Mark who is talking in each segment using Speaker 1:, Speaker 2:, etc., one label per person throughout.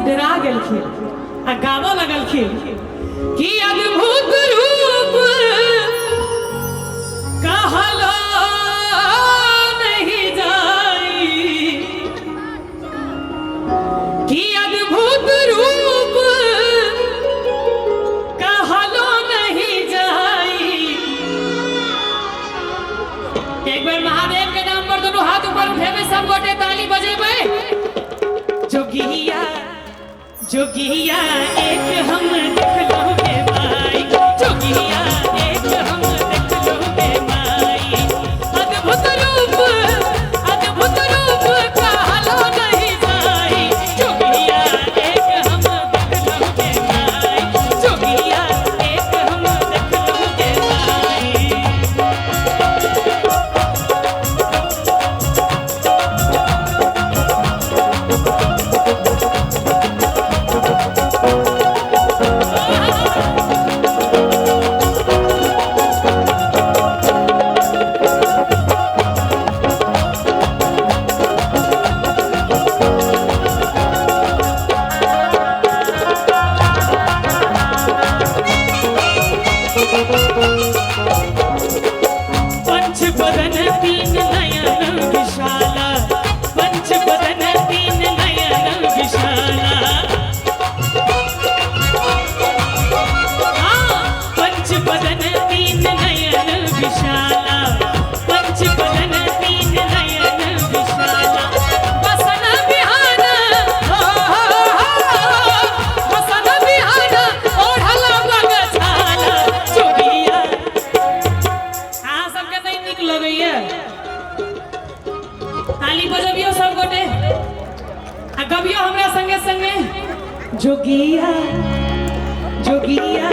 Speaker 1: सब डरा गेलखिन आ गावऽ लगलखिन कि अद्भुत रूप कहलो नहीं जाई, कि अद्भुत रूप कहलो नहीं जाई। एक बार महादेव के नाम पर दोनों हाथ ऊपर उठेबे, सब गोटे ताली बजेबे। जोगिया जोगिया एक हम देख लोगे माई, जोगिया एक हम देख लोगे माई। अद्भुत रूप कहलो नहीं जाई, जोगिया एक हम देख लोगे माई, जोगिया एक हम देख लोगे माई। पंचवदन तीन नयन विशाला, पंचवदन तीन नयन विशाला। पंचवदन तीन नयन विशाला, पंचवदन तीन नयन विशाला। बसन बिहान बसन बिहान ओढ़ला बगछाला, जोगिया। अहाँ सबके नहीं नीक लगैया? ताली बजबियो सब गोटे आ गबियो हमरा संगे संगे। जोगिया जोगिया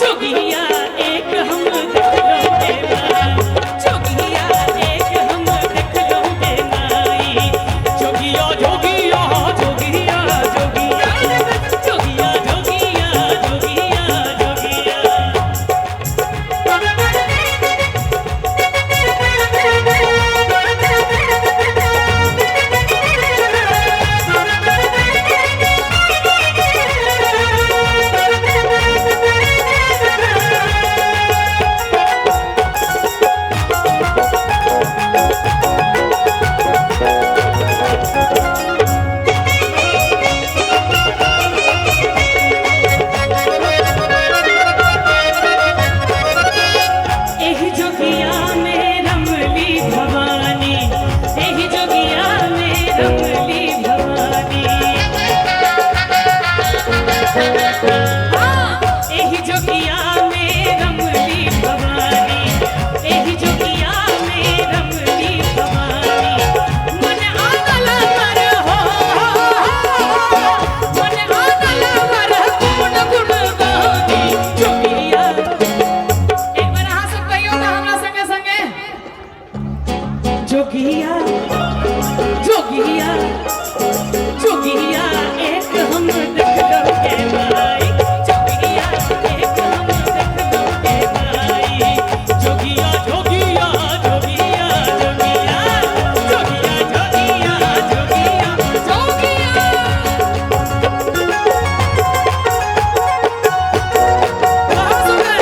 Speaker 1: जोगिया एक हम देख लोगे माई, जोगिया एक हम देख लोगे माई। जोगिया जोगिया जोगिया जोगिया जोगिया जोगिया जोगिया जोगिया। एही जोगिया में रमली भवानी, एही जोगिया में रमली भवानी। एही जोगिया में रमली भवानी, एही जोगिया में रमली भवानी। मन आगल पर हो, मन आगल पर गुण गुण गानी, जोगिया। एक बार अहाँ सब कहियो त हमरा संगे संगे। जोगिया जोगिया जोगिया एक हम देख लोगे माई, जोगिया एक हम देख लोगे माई। जोगिया जोगिया जोगिया जोगिया जोगिया जोगिया जोगिया जोगिया। बहुत सुंदर।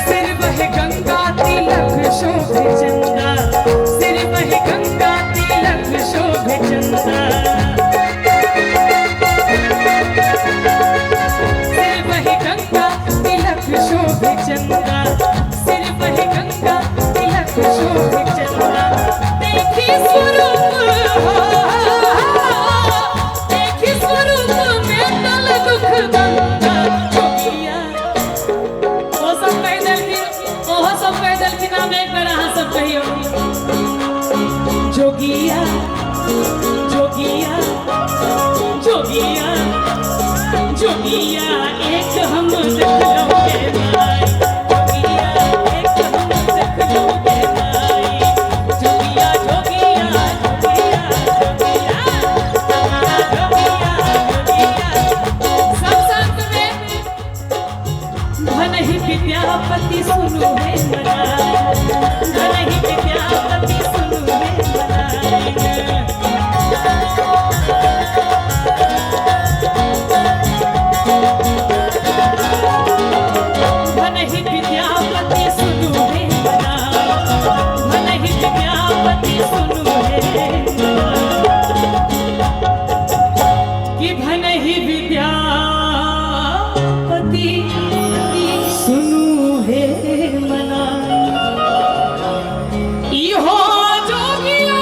Speaker 1: सिर बहे गंगा तिलक शोभे चंदा, सिर बहे गंगा तिलक शोभे चंदा। सिर बहे गंगा तिलक शोभे चंदा, सिर बहे गंगा तिलक शोभे चंदा। देखी स्वरूप देखी स्वरूप में तल दुख बंदा, जोगिया। वो सब कह देलखिन, ओहो सब कह देलखिन। हम एक बार अहाँ सब कहियो। जोगिया जोगिया जोगिया जोगिया एक हम देख लोगे माई, जोगिया एक हम देख लोगे माई। जोगिया जोगिया धन ही विद्यापति सुनु है मनाए, धन ही विद्यापति सुनु है मनाए। धन ही विद्यापति सुनु है मनाए, धन ही विद्यापति सुनु है कि धन ही विद्यापति सुनु है मना। इहो जोगिया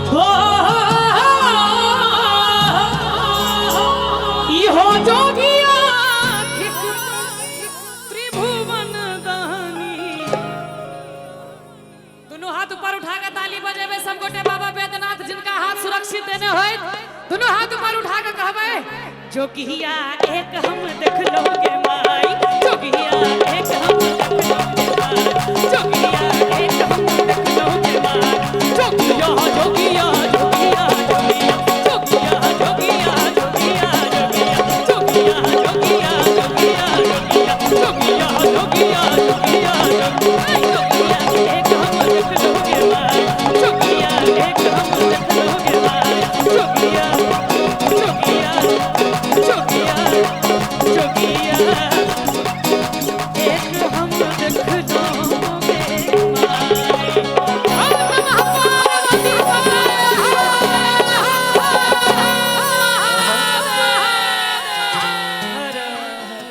Speaker 1: हो, इहो जोगिया त्रिभुवन दानी। दोनों हाथ ऊपर उठाकर ताली बजेबे सब गोटे बाबा बैद्यनाथ जिनका हाथ सुरक्षित देने होय। दोनों हाथ ऊपर उठाकर कहबे जोगिया एक हम